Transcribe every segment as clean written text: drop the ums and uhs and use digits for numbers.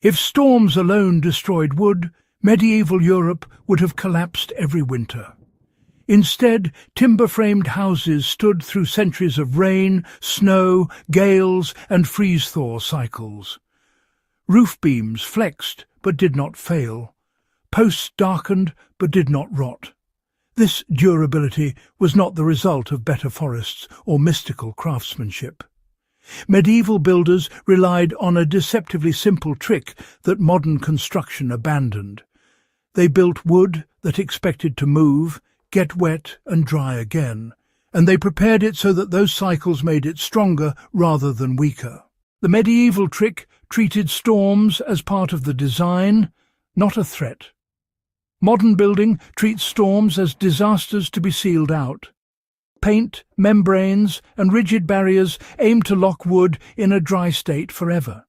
If storms alone destroyed wood, medieval Europe would have collapsed every winter. Instead, timber-framed houses stood through centuries of rain, snow, gales, and freeze-thaw cycles. Roof beams flexed but did not fail. Posts darkened but did not rot. This durability was not the result of better forests or mystical craftsmanship. Medieval builders relied on a deceptively simple trick that modern construction abandoned. They built wood that expected to move, get wet and dry again, and they prepared it so that those cycles made it stronger rather than weaker. The medieval trick treated storms as part of the design, not a threat. Modern building treats storms as disasters to be sealed out. Paint, membranes, and rigid barriers aim to lock wood in a dry state forever.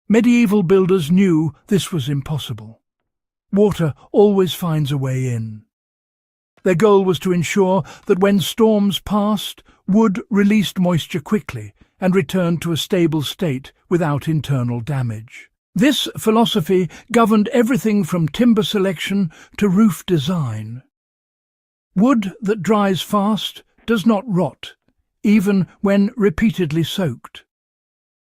Medieval builders knew this was impossible. Water always finds a way in. Their goal was to ensure that when storms passed, wood released moisture quickly and returned to a stable state without internal damage. This philosophy governed everything from timber selection to roof design. Wood that dries fast does not rot, even when repeatedly soaked.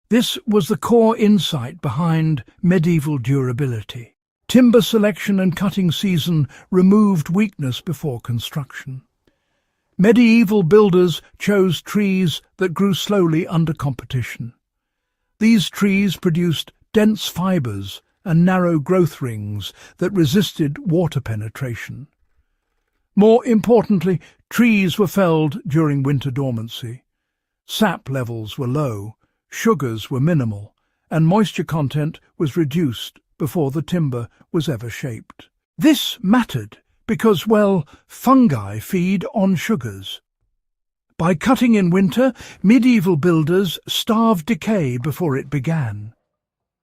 This was the core insight behind medieval durability. Timber selection and cutting season removed weakness before construction. Medieval builders chose trees that grew slowly under competition. These trees produced dense fibres and narrow growth rings that resisted water penetration. More importantly, trees were felled during winter dormancy. Sap levels were low, sugars were minimal, and moisture content was reduced before the timber was ever shaped. This mattered because, well, fungi feed on sugars. By cutting in winter, medieval builders starved decay before it began.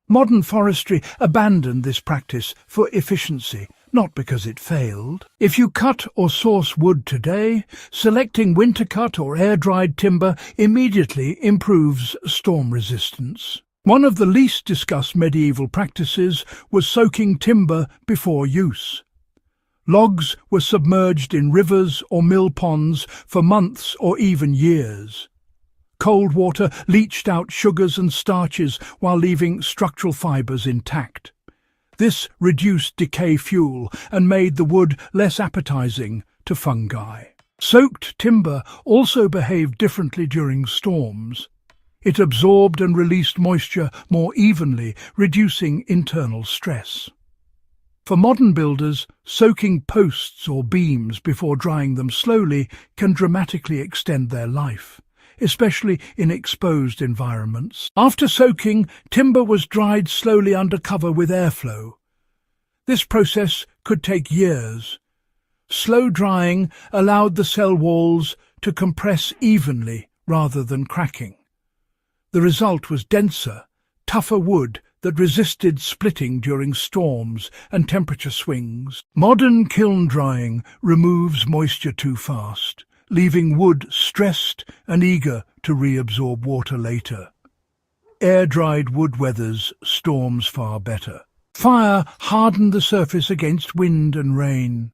Modern forestry abandoned this practice for efficiency, not because it failed. If you cut or source wood today, selecting winter-cut or air-dried timber immediately improves storm resistance. One of the least discussed medieval practices was soaking timber before use. Logs were submerged in rivers or mill ponds for months or even years. Cold water leached out sugars and starches while leaving structural fibres intact. This reduced decay fuel and made the wood less appetizing to fungi. Soaked timber also behaved differently during storms. It absorbed and released moisture more evenly, reducing internal stress. For modern builders, soaking posts or beams before drying them slowly can dramatically extend their life, especially in exposed environments. After soaking, timber was dried slowly under cover with airflow. This process could take years. Slow drying allowed the cell walls to compress evenly rather than cracking. The result was denser, tougher wood that resisted splitting during storms and temperature swings. Modern kiln drying removes moisture too fast, leaving wood stressed and eager to reabsorb water later. Air-dried wood weathers storms far better. Fire hardened the surface against wind and rain.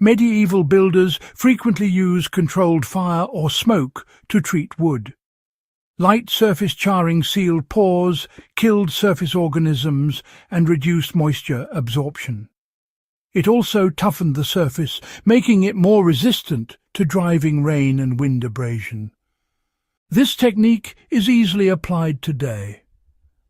Medieval builders frequently used controlled fire or smoke to treat wood. Light surface charring sealed pores, killed surface organisms, and reduced moisture absorption. It also toughened the surface, making it more resistant to driving rain and wind abrasion. This technique is easily applied today.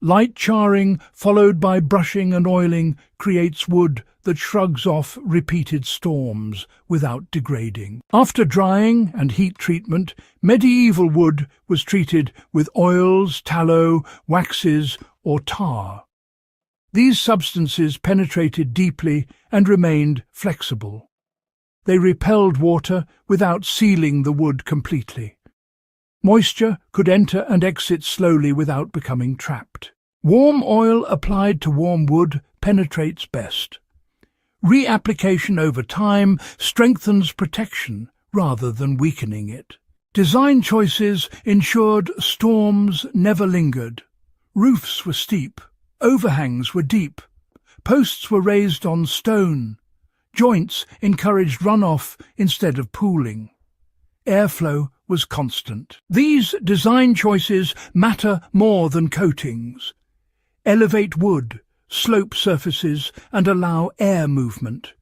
Light charring, followed by brushing and oiling, creates wood that shrugs off repeated storms without degrading. After drying and heat treatment, medieval wood was treated with oils, tallow, waxes, or tar. These substances penetrated deeply and remained flexible. They repelled water without sealing the wood completely. Moisture could enter and exit slowly without becoming trapped. Warm oil applied to warm wood penetrates best. Reapplication over time strengthens protection rather than weakening it. Design choices ensured storms never lingered. Roofs were steep, Overhangs were deep. Posts were raised on stone. Joints encouraged runoff instead of pooling. Airflow was constant. These design choices matter more than coatings. Elevate wood, slope surfaces, and allow air movement.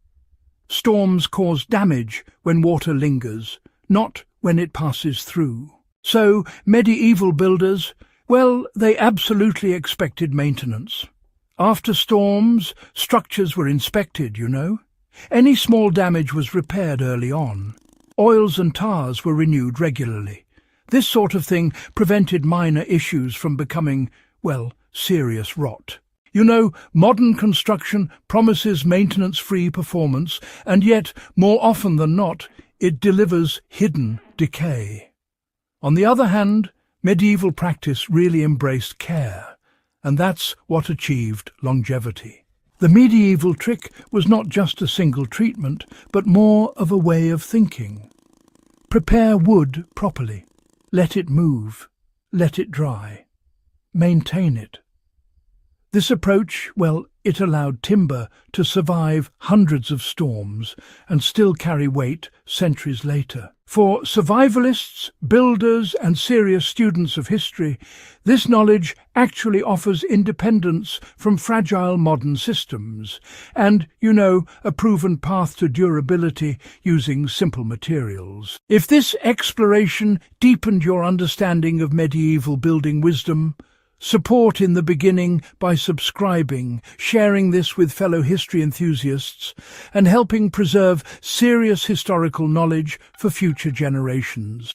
Storms cause damage when water lingers, not when it passes through. So, medieval builders, well, they absolutely expected maintenance. After storms, structures were inspected, you know. Any small damage was repaired early on. Oils and tars were renewed regularly. This sort of thing prevented minor issues from becoming, well, serious rot. You know, modern construction promises maintenance-free performance, and yet, more often than not, it delivers hidden decay. On the other hand, medieval practice really embraced care, and that's what achieved longevity. The medieval trick was not just a single treatment, but more of a way of thinking. Prepare wood properly. Let it move. Let it dry. Maintain it. This approach, well, it allowed timber to survive hundreds of storms and still carry weight centuries later. For survivalists, builders, and serious students of history, this knowledge actually offers independence from fragile modern systems and, you know, a proven path to durability using simple materials. If this exploration deepened your understanding of medieval building wisdom, support in the beginning by subscribing, sharing this with fellow history enthusiasts, and helping preserve serious historical knowledge for future generations.